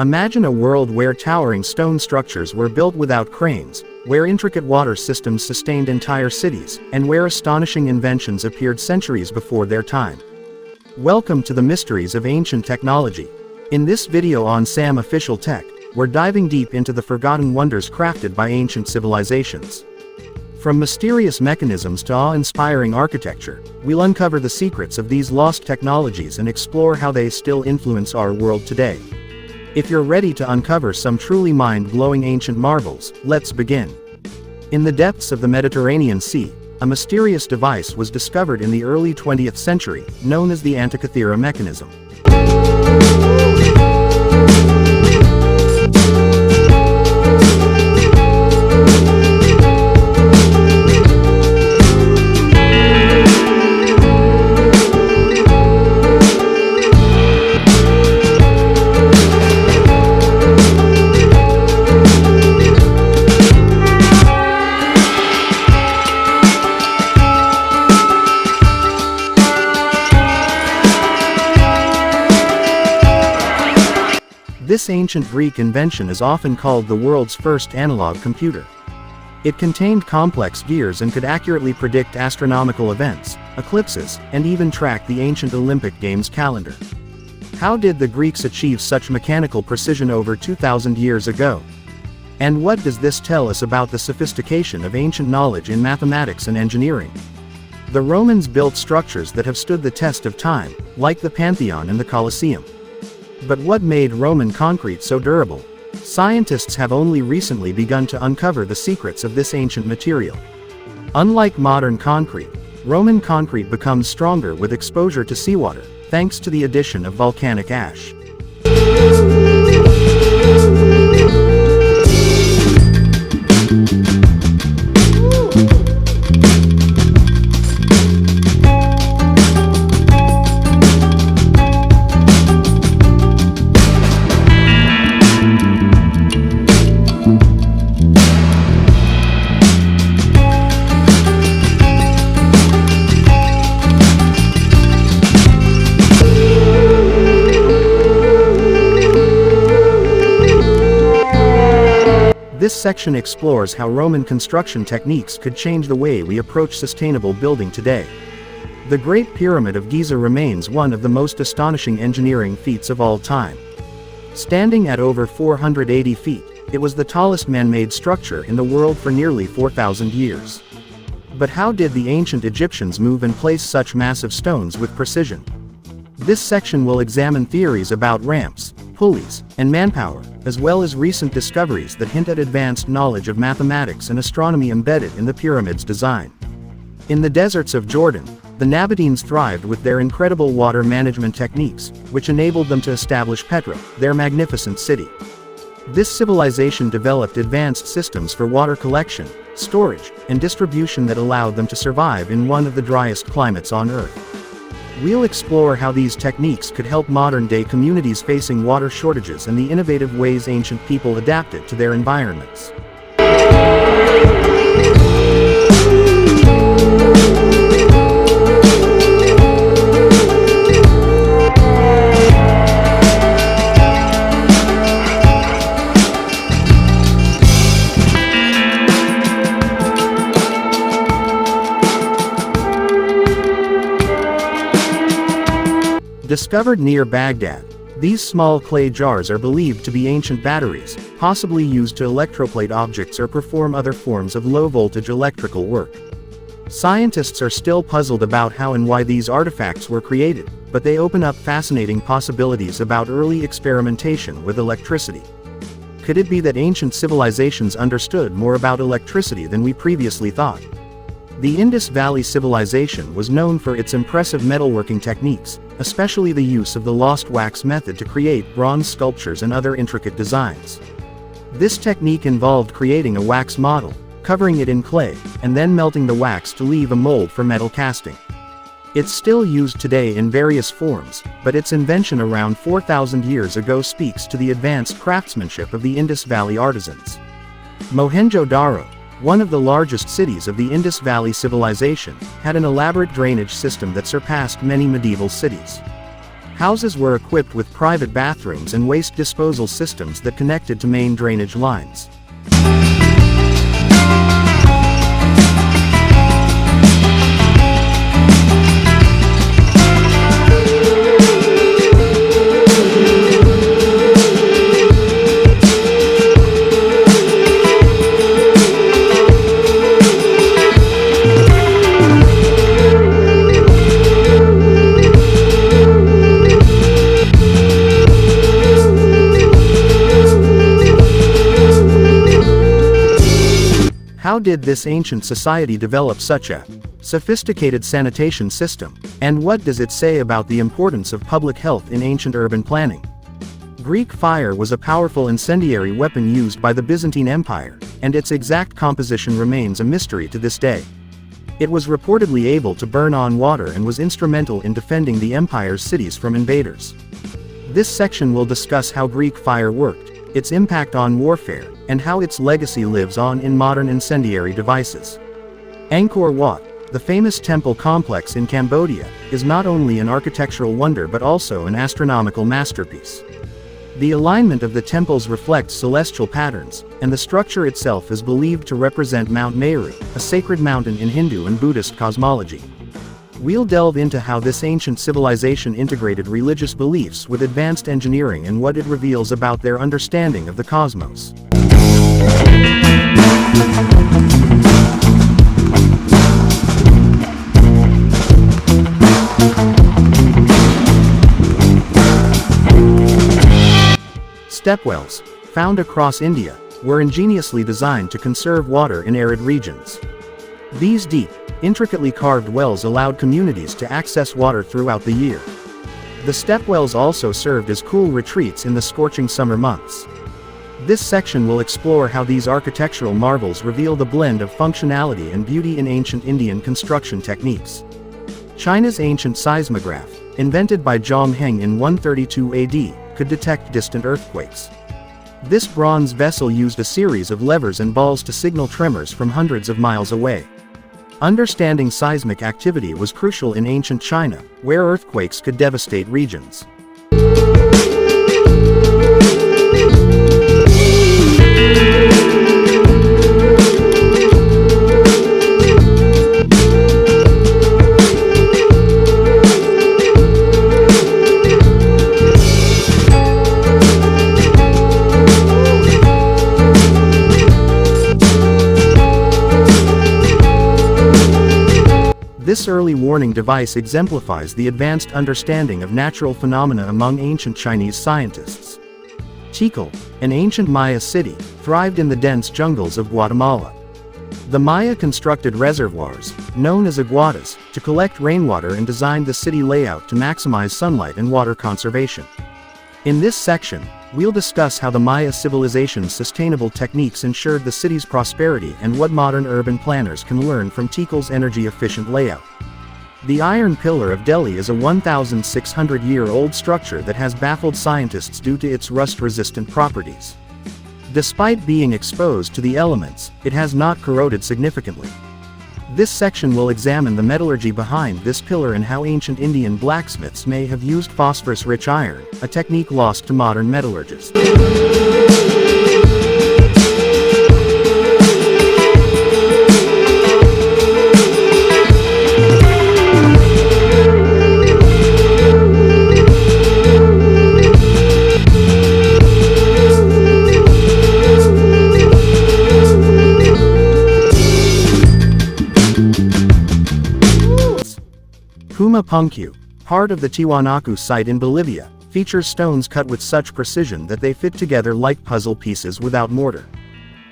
Imagine a world where towering stone structures were built without cranes, where intricate water systems sustained entire cities, and where astonishing inventions appeared centuries before their time. Welcome to the mysteries of ancient technology. In this video on SAM Official Tech, we're diving deep into the forgotten wonders crafted by ancient civilizations. From mysterious mechanisms to awe-inspiring architecture, we'll uncover the secrets of these lost technologies and explore how they still influence our world today. If you're ready to uncover some truly mind-blowing ancient marvels, let's begin. In the depths of the Mediterranean Sea, a mysterious device was discovered in the early 20th century, known as the Antikythera mechanism. This ancient Greek invention is often called the world's first analog computer. It contained complex gears and could accurately predict astronomical events, eclipses, and even track the ancient Olympic Games calendar. How did the Greeks achieve such mechanical precision over 2,000 years ago? And what does this tell us about the sophistication of ancient knowledge in mathematics and engineering? The Romans built structures that have stood the test of time, like the Pantheon and the Colosseum. But what made Roman concrete so durable? Scientists have only recently begun to uncover the secrets of this ancient material. Unlike modern concrete, Roman concrete becomes stronger with exposure to seawater, thanks to the addition of volcanic ash. This section explores how Roman construction techniques could change the way we approach sustainable building today. The Great Pyramid of Giza remains one of the most astonishing engineering feats of all time. Standing at over 480 feet, it was the tallest man-made structure in the world for nearly 4,000 years. But how did the ancient Egyptians move and place such massive stones with precision? This section will examine theories about ramps, pulleys, and manpower, as well as recent discoveries that hint at advanced knowledge of mathematics and astronomy embedded in the pyramid's design. In the deserts of Jordan, the Nabateans thrived with their incredible water management techniques, which enabled them to establish Petra, their magnificent city. This civilization developed advanced systems for water collection, storage, and distribution that allowed them to survive in one of the driest climates on Earth. We'll explore how these techniques could help modern-day communities facing water shortages and the innovative ways ancient people adapted to their environments. Discovered near Baghdad, these small clay jars are believed to be ancient batteries, possibly used to electroplate objects or perform other forms of low-voltage electrical work. Scientists are still puzzled about how and why these artifacts were created, but they open up fascinating possibilities about early experimentation with electricity. Could it be that ancient civilizations understood more about electricity than we previously thought? The Indus Valley Civilization was known for its impressive metalworking techniques, especially the use of the lost wax method to create bronze sculptures and other intricate designs. This technique involved creating a wax model, covering it in clay, and then melting the wax to leave a mold for metal casting. It's still used today in various forms, but its invention around 4,000 years ago speaks to the advanced craftsmanship of the Indus Valley artisans. Mohenjo-Daro, one of the largest cities of the Indus Valley Civilization, had an elaborate drainage system that surpassed many medieval cities. Houses were equipped with private bathrooms and waste disposal systems that connected to main drainage lines. How did this ancient society develop such a sophisticated sanitation system? And what does it say about the importance of public health in ancient urban planning? Greek fire was a powerful incendiary weapon used by the Byzantine Empire, and its exact composition remains a mystery to this day. It was reportedly able to burn on water and was instrumental in defending the empire's cities from invaders. This section will discuss how Greek fire worked, its impact on warfare, and how its legacy lives on in modern incendiary devices. Angkor Wat, the famous temple complex in Cambodia, is not only an architectural wonder but also an astronomical masterpiece. The alignment of the temples reflects celestial patterns, and the structure itself is believed to represent Mount Meru, a sacred mountain in Hindu and Buddhist cosmology. We'll delve into how this ancient civilization integrated religious beliefs with advanced engineering and what it reveals about their understanding of the cosmos. Stepwells, found across India, were ingeniously designed to conserve water in arid regions. These deep, intricately carved wells allowed communities to access water throughout the year. The stepwells also served as cool retreats in the scorching summer months. This section will explore how these architectural marvels reveal the blend of functionality and beauty in ancient Indian construction techniques. China's ancient seismograph, invented by Zhong Heng in 132 AD, could detect distant earthquakes. This bronze vessel used a series of levers and balls to signal tremors from hundreds of miles away. Understanding seismic activity was crucial in ancient China, where earthquakes could devastate regions. This early warning device exemplifies the advanced understanding of natural phenomena among ancient Chinese scientists. Tikal, an ancient Maya city, thrived in the dense jungles of Guatemala. The Maya constructed reservoirs, known as aguadas, to collect rainwater and designed the city layout to maximize sunlight and water conservation. In this section, we'll discuss how the Maya civilization's sustainable techniques ensured the city's prosperity and what modern urban planners can learn from Tikal's energy-efficient layout. The Iron Pillar of Delhi is a 1,600-year-old structure that has baffled scientists due to its rust-resistant properties. Despite being exposed to the elements, it has not corroded significantly. This section will examine the metallurgy behind this pillar and how ancient Indian blacksmiths may have used phosphorus-rich iron, a technique lost to modern metallurgists. Pumapunku, heart of the Tiwanaku site in Bolivia, features stones cut with such precision that they fit together like puzzle pieces without mortar.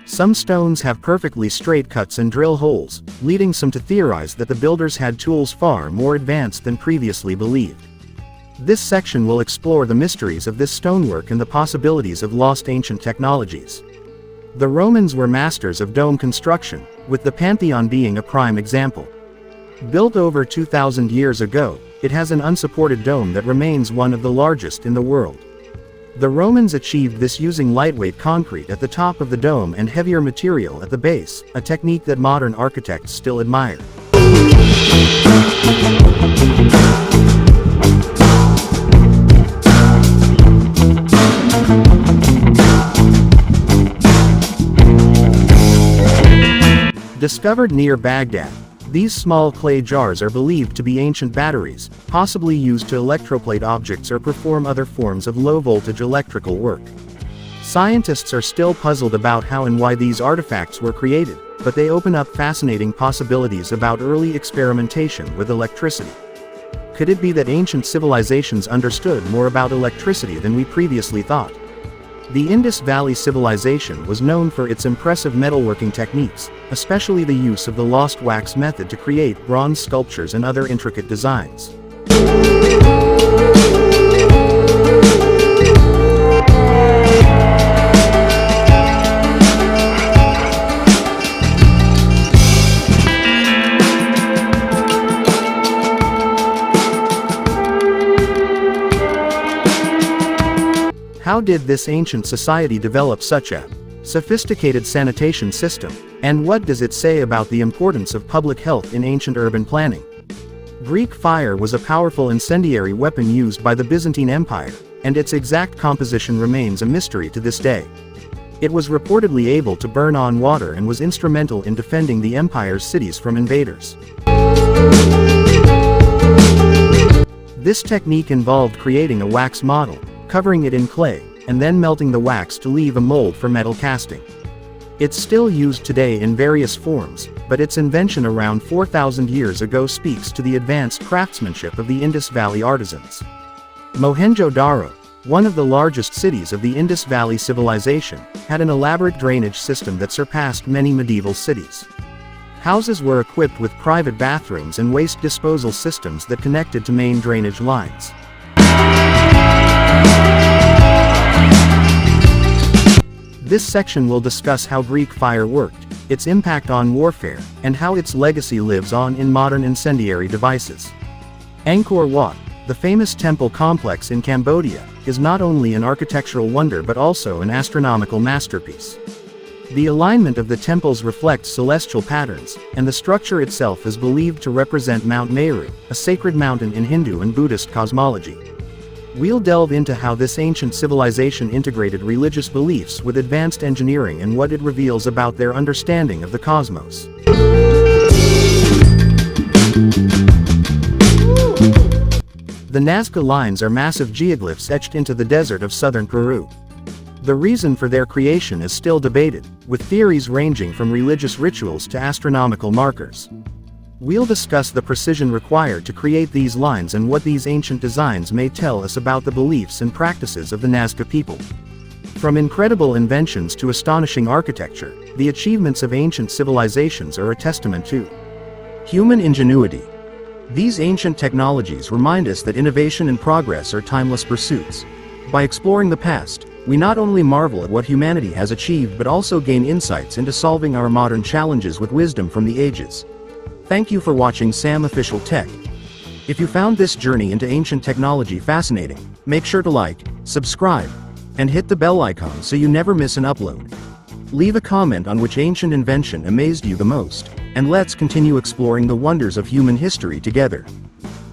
Some stones have perfectly straight cuts and drill holes, leading some to theorize that the builders had tools far more advanced than previously believed. This section will explore the mysteries of this stonework and the possibilities of lost ancient technologies. The Romans were masters of dome construction, with the Pantheon being a prime example. Built over 2,000 years ago, it has an unsupported dome that remains one of the largest in the world. The Romans achieved this using lightweight concrete at the top of the dome and heavier material at the base, a technique that modern architects still admire. Discovered near Baghdad, these small clay jars are believed to be ancient batteries, possibly used to electroplate objects or perform other forms of low-voltage electrical work. Scientists are still puzzled about how and why these artifacts were created, but they open up fascinating possibilities about early experimentation with electricity. Could it be that ancient civilizations understood more about electricity than we previously thought? The Indus Valley Civilization was known for its impressive metalworking techniques, especially the use of the lost wax method to create bronze sculptures and other intricate designs. How did this ancient society develop such a sophisticated sanitation system, and what does it say about the importance of public health in ancient urban planning? Greek fire was a powerful incendiary weapon used by the Byzantine Empire, and its exact composition remains a mystery to this day. It was reportedly able to burn on water and was instrumental in defending the empire's cities from invaders. This technique involved creating a wax model, covering it in clay, and then melting the wax to leave a mold for metal casting. It's still used today in various forms, but its invention around 4,000 years ago speaks to the advanced craftsmanship of the Indus Valley artisans. Mohenjo-Daro, one of the largest cities of the Indus Valley Civilization, had an elaborate drainage system that surpassed many medieval cities. Houses were equipped with private bathrooms and waste disposal systems that connected to main drainage lines. This section will discuss how Greek fire worked, its impact on warfare, and how its legacy lives on in modern incendiary devices. Angkor Wat, the famous temple complex in Cambodia, is not only an architectural wonder but also an astronomical masterpiece. The alignment of the temples reflects celestial patterns, and the structure itself is believed to represent Mount Meru, a sacred mountain in Hindu and Buddhist cosmology. We'll delve into how this ancient civilization integrated religious beliefs with advanced engineering and what it reveals about their understanding of the cosmos. The Nazca lines are massive geoglyphs etched into the desert of southern Peru. The reason for their creation is still debated, with theories ranging from religious rituals to astronomical markers. We'll discuss the precision required to create these lines and what these ancient designs may tell us about the beliefs and practices of the Nazca people. From incredible inventions to astonishing architecture, the achievements of ancient civilizations are a testament to human ingenuity. These ancient technologies remind us that innovation and progress are timeless pursuits. By exploring the past, we not only marvel at what humanity has achieved but also gain insights into solving our modern challenges with wisdom from the ages. Thank you for watching Sam Official Tech. If you found this journey into ancient technology fascinating, make sure to like, subscribe, and hit the bell icon so you never miss an upload. Leave a comment on which ancient invention amazed you the most, and let's continue exploring the wonders of human history together.